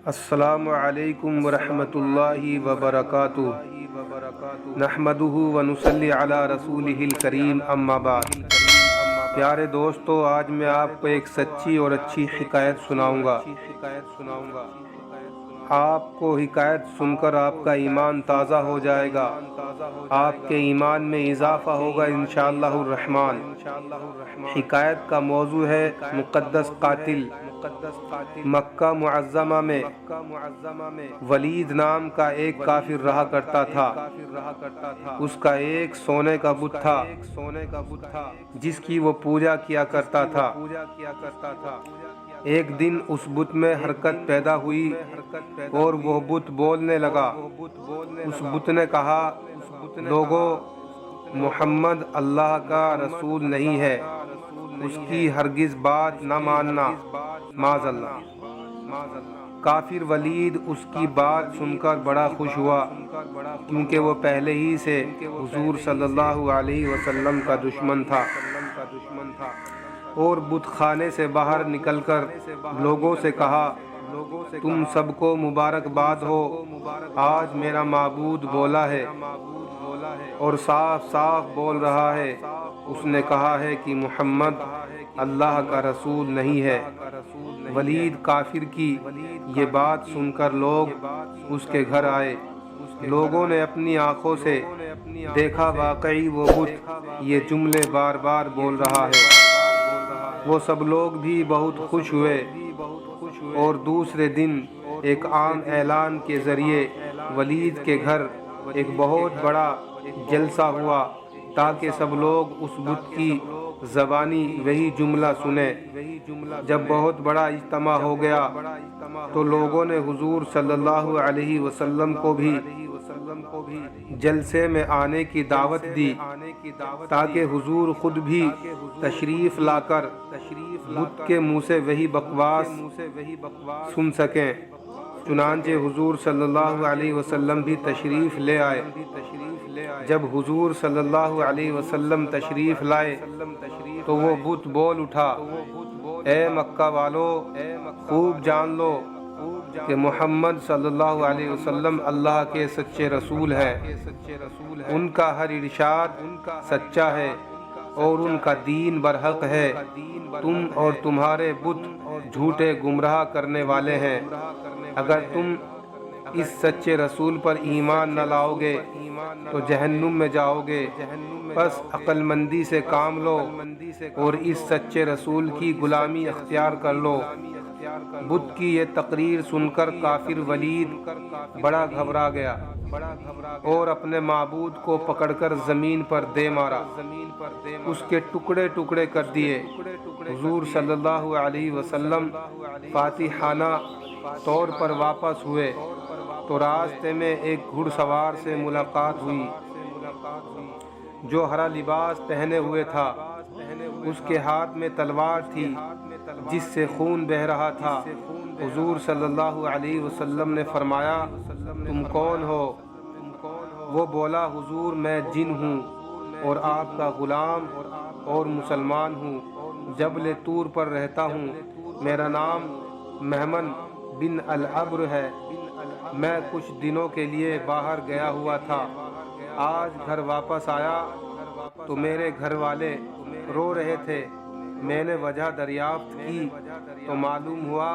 السلام علیکم ورحمۃ اللہ وبرکاتہ۔ نحمدہ ونصلی علی رسولہ الکریم، اما بعد۔ پیارے دوستو، آج میں آپ کو ایک سچی اور اچھی حکایت سناؤں گا۔ آپ کو حکایت سن کر آپ کا ایمان تازہ ہو جائے گا، آپ کے ایمان میں اضافہ ہوگا انشاءاللہ الرحمن۔ حکایت کا موضوع ہے مقدس قاتل۔ مکہ معظمہ میں ولید نام کا ایک کافر رہا کرتا تھا۔ اس کا ایک سونے کا بت تھا جس کی وہ پوجا کیا کرتا تھا۔ ایک دن اس بت میں حرکت پیدا ہوئی اور وہ بت بولنے لگا۔ اس بت نے کہا، لوگو، محمد اللہ کا رسول نہیں ہے، اس کی ہرگز بات نہ ماننا، معاذ اللہ۔ کافر ولید اس کی بات سن کر بڑا خوش ہوا، کیونکہ وہ پہلے ہی سے حضور صلی اللہ علیہ وسلم کا دشمن تھا، اور بت خانے سے باہر نکل کر لوگوں سے کہا، تم سب کو مبارکباد ہو، آج میرا معبود بولا ہے اور صاف صاف بول رہا ہے۔ اس نے کہا ہے کہ محمد اللہ کا رسول نہیں ہے۔ ولید کافر کی یہ بات سن کر لوگ اس کے گھر آئے۔ لوگوں نے اپنی آنکھوں سے دیکھا، واقعی وہ بت یہ جملے بار بار بول رہا ہے۔ وہ سب لوگ بھی بہت خوش ہوئے، اور دوسرے دن ایک عام اعلان کے ذریعے ولید کے گھر ایک بہت بڑا جلسہ ہوا تاکہ سب لوگ اس بت کی زبانی وہی جملہ سنیں۔ جب بہت بڑا اجتماع ہو گیا تو لوگوں نے حضور صلی اللہ علیہ وسلم کو بھی جلسے میں آنے کی دعوت دی تاکہ حضور خود بھی تشریف لا کر بت کے منہ سے وہی بکواس سن سکیں۔ چنانچہ حضور صلی اللہ علیہ وسلم بھی تشریف لے آئے۔ جب حضور صلی اللہ علیہ وسلم تشریف لائے تو وہ بت بول اٹھا، اے مکہ والو، خوب جان لو کہ محمد صلی اللہ علیہ وسلم اللہ کے سچے رسول ہیں۔ ان کا ہر ارشاد سچا ہے اور ان کا دین برحق ہے۔ تم اور تمہارے بت جھوٹے گمراہ کرنے والے ہیں۔ اگر تم اس سچے رسول پر ایمان نہ لاؤ گے تو جہنم میں جاؤ گے۔ بس عقل مندی سے کام لو اور اس سچے رسول کی غلامی اختیار کر لو۔ بت کی یہ تقریر سن کر کافر ولید بڑا گھبرا گیا اور اپنے معبود کو پکڑ کر زمین پر دے مارا، اس کے ٹکڑے ٹکڑے کر دیے۔ حضور صلی اللہ علیہ وسلم فاتحانہ طور پر واپس ہوئے تو راستے میں ایک گھڑ سوار سے ملاقات ہوئی جو ہرا لباس پہنے ہوئے تھا۔ اس کے ہاتھ میں تلوار تھی جس سے خون بہہ رہا تھا۔ حضور صلی اللہ علیہ وسلم نے فرمایا، تم کون ہو؟ وہ بولا، حضور میں جن ہوں اور آپ کا غلام اور مسلمان ہوں، جبل طور پر رہتا ہوں۔ میرا نام مہمن بن العبر ہے۔ میں کچھ دنوں کے لیے باہر گیا ہوا تھا، آج گھر واپس آیا تو میرے گھر والے رو رہے تھے۔ میں نے وجہ دریافت کی تو معلوم ہوا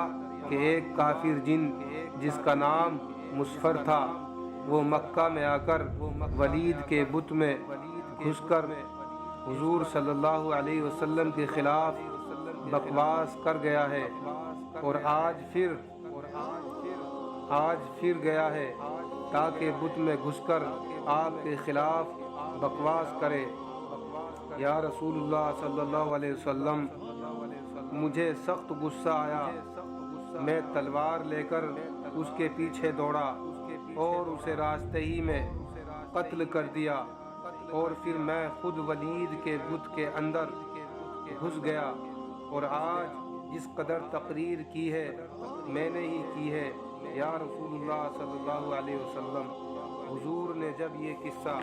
کہ ایک کافر جن جس کا نام مسفر تھا، وہ مکہ میں آ کر ولید کے بت میں گھس کر حضور صلی اللہ علیہ وسلم کے خلاف بکواس کر گیا ہے، اور آج پھر گیا ہے تاکہ بت میں گھس کر آپ کے خلاف بکواس کرے۔ یا رسول اللہ صلی اللہ علیہ وسلم، مجھے سخت غصہ آیا۔ میں تلوار لے کر اس کے پیچھے دوڑا اور اسے راستے ہی میں قتل کر دیا، اور پھر میں خود ولید کے بت کے اندر گھس گیا، اور آج جس قدر تقریر کی ہے میں نے ہی کی ہے۔ یا رسول اللہ صلی اللہ علیہ وسلم، حضور نے جب یہ قصہ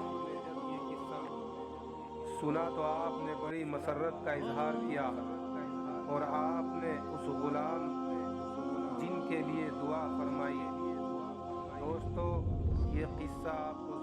سنا تو آپ نے بڑی مسرت کا اظہار کیا، اور آپ نے اس غلام جن کے لیے دعا فرمائی۔ قصہ آپ کو